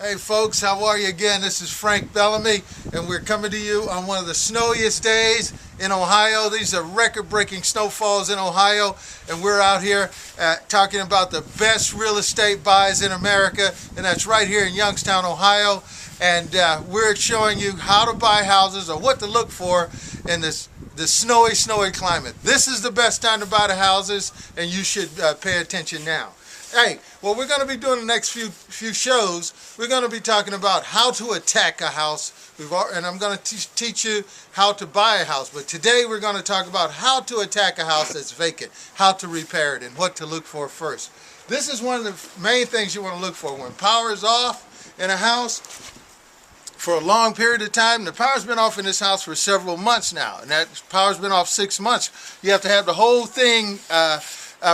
Hey folks, how are you again? This is Frank Bellamy, and we're coming to you on one of the snowiest days in Ohio. These are record-breaking snowfalls in Ohio, and we're out here talking about the best real estate buys in America, and that's right here in Youngstown, Ohio. And we're showing you how to buy houses or what to look for in this snowy climate. This is the best time to buy the houses, and you should pay attention now. Hey, what we're going to be doing the next few shows, we're going to be talking about how to attack a house, and I'm going to teach you how to buy a house. But today we're going to talk about how to attack a house that's vacant, how to repair it, and what to look for first. This is one of the main things you want to look for. When power is off in a house for a long period of time, the power's been off in this house for several months now, and that power's been off 6 months. You have to have the whole thing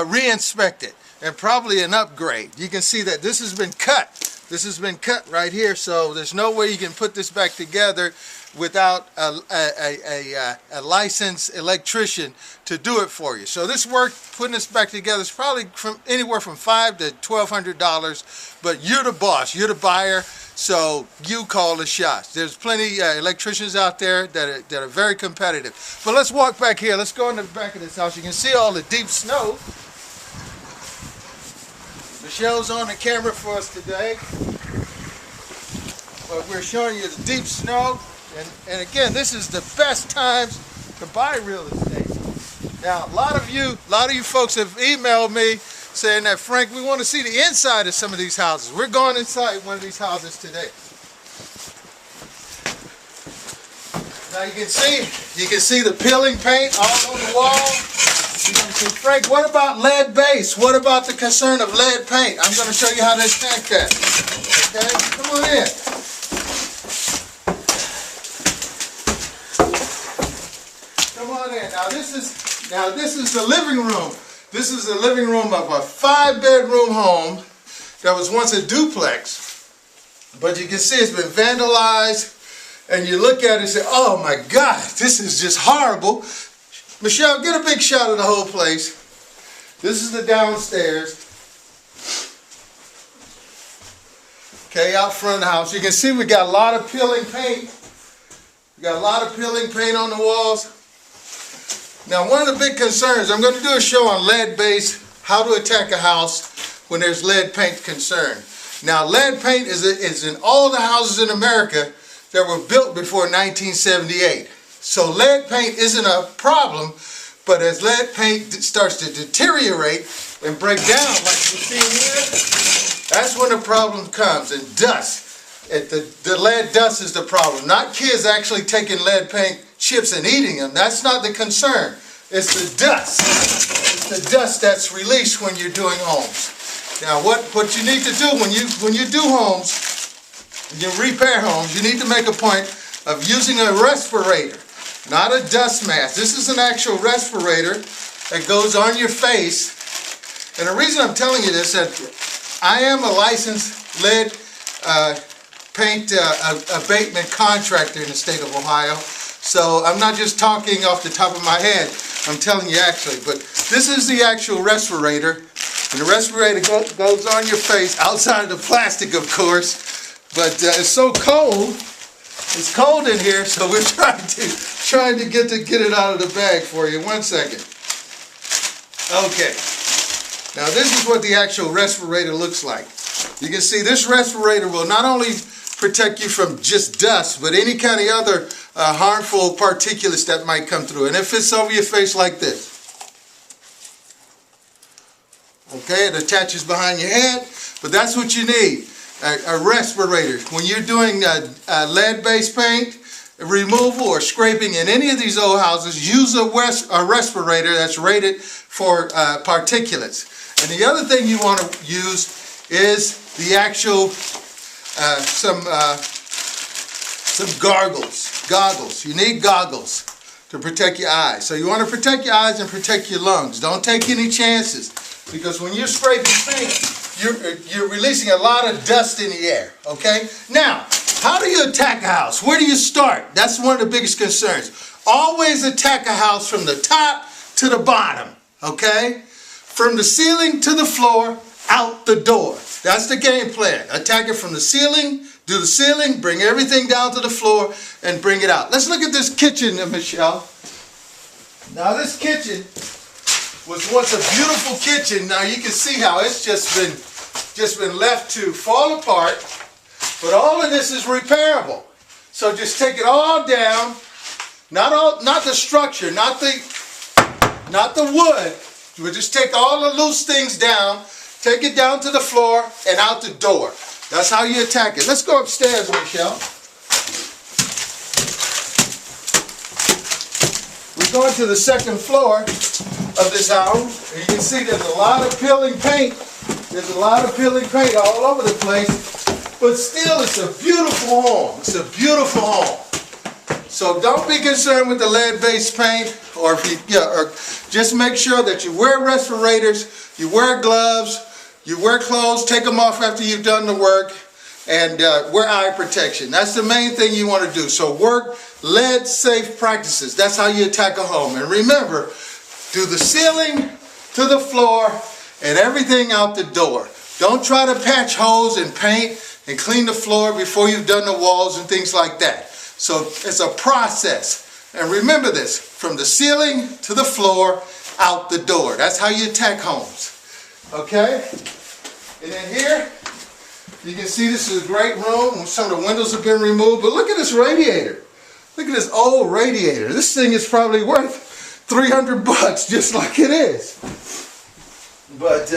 re-inspected. And probably an upgrade. You can see that this has been cut. This has been cut right here, so there's no way you can put this back together without a licensed electrician to do it for you. So this work, putting this back together, is probably anywhere from $500 to $1,200. But you're the boss, you're the buyer, so you call the shots. There's plenty electricians out there that are very competitive. But let's walk back here. Let's go in the back of this house. You can see all the deep snow. Michelle's on the camera for us today, but we're showing you the deep snow, and again, this is the best times to buy real estate. Now, a lot of you folks have emailed me saying that, Frank, we want to see the inside of some of these houses. We're going inside one of these houses today. Now you can see the peeling paint all on the wall. Frank, what about lead base? What about the concern of lead paint? I'm going to show you how to attack that. Okay, come on in. Come on in. Now this is the living room. This is the living room of a 5-bedroom home that was once a duplex. But you can see it's been vandalized, and you look at it and say, "Oh my God, this is just horrible." Michelle, get a big shot of the whole place. This is the downstairs. Okay, out front of the house. You can see we got a lot of peeling paint. We got a lot of peeling paint on the walls. Now, one of the big concerns, I'm going to do a show on lead base, how to attack a house when there's lead paint concern. Now, lead paint is in all the houses in America that were built before 1978. So lead paint isn't a problem, but as lead paint starts to deteriorate and break down, like you see here, that's when the problem comes. And dust. The lead dust is the problem. Not kids actually taking lead paint chips and eating them. That's not the concern. It's the dust. It's the dust that's released when you're doing homes. Now, what you need to do when you do homes, you repair homes, you need to make a point of using a respirator. Not a dust mask. This is an actual respirator that goes on your face. And the reason I'm telling you this is that I am a licensed lead paint abatement contractor in the state of Ohio. So I'm not just talking off the top of my head. I'm telling you actually. But this is the actual respirator. And the respirator goes on your face, outside of the plastic, of course. But it's so cold. It's cold in here, so we're trying to get it out of the bag for you. 1 second. Okay. Now this is what the actual respirator looks like. You can see this respirator will not only protect you from just dust, but any kind of other harmful particulates that might come through. And it fits over your face like this. Okay, it attaches behind your head, but that's what you need. A respirator. When you're doing lead-based paint removal or scraping in any of these old houses, use a respirator that's rated for particulates. And the other thing you want to use is the actual some goggles. You need goggles to protect your eyes. So you want to protect your eyes and protect your lungs. Don't take any chances, because when you're scraping paint, you're releasing a lot of dust in the air, okay? Now, how do you attack a house? Where do you start? That's one of the biggest concerns. Always attack a house from the top to the bottom, okay? From the ceiling to the floor, out the door. That's the game plan. Attack it from the ceiling, do the ceiling, bring everything down to the floor, and bring it out. Let's look at this kitchen, Michelle. Now this kitchen was once a beautiful kitchen. Now you can see how it's just been left to fall apart. But all of this is repairable. So just take it all down. Not the structure, not the wood. We'll just take all the loose things down, take it down to the floor and out the door. That's how you attack it. Let's go upstairs, Michelle. We're going to the second floor of this house. And you can see there's a lot of peeling paint. There's a lot of peeling paint all over the place. But still, it's a beautiful home. It's a beautiful home. So don't be concerned with the lead-based paint, or just make sure that you wear respirators, you wear gloves, you wear clothes, take them off after you've done the work, and wear eye protection. That's the main thing you want to do. So work lead-safe practices. That's how you attack a home. And remember, do the ceiling to the floor and everything out the door. Don't try to patch holes and paint and clean the floor before you've done the walls and things like that. So it's a process. And remember this, from the ceiling to the floor, out the door. That's how you attack homes. Okay? And then here, you can see this is a great room. Some of the windows have been removed. But look at this radiator. Look at this old radiator. This thing is probably worth $300 just like it is. But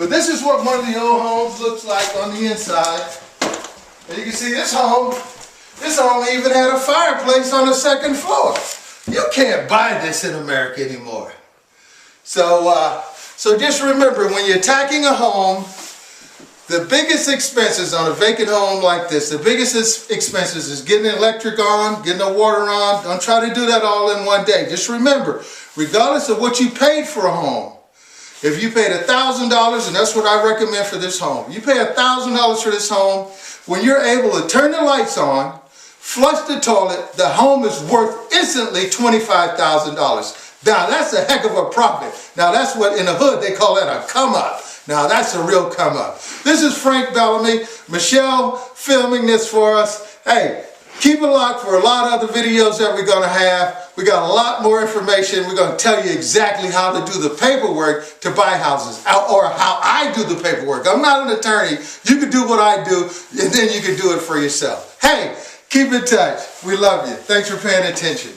this is what one of the old homes looks like on the inside. And you can see this home even had a fireplace on the second floor. You can't buy this in America anymore. So just remember, when you're attacking a home, the biggest expenses on a vacant home like this, the biggest expenses is getting the electric on, getting the water on. Don't try to do that all in one day. Just remember, regardless of what you paid for a home, if you paid $1,000, and that's what I recommend for this home, you pay $1,000 for this home, when you're able to turn the lights on, flush the toilet, the home is worth instantly $25,000. Now that's a heck of a profit. Now that's what in the hood they call that a come up. Now that's a real come up. This is Frank Bellamy, Michelle filming this for us. Hey, keep it locked for a lot of other videos that we're going to have. We got a lot more information. We're going to tell you exactly how to do the paperwork to buy houses, or how I do the paperwork. I'm not an attorney. You can do what I do, and then you can do it for yourself. Hey, keep in touch. We love you. Thanks for paying attention.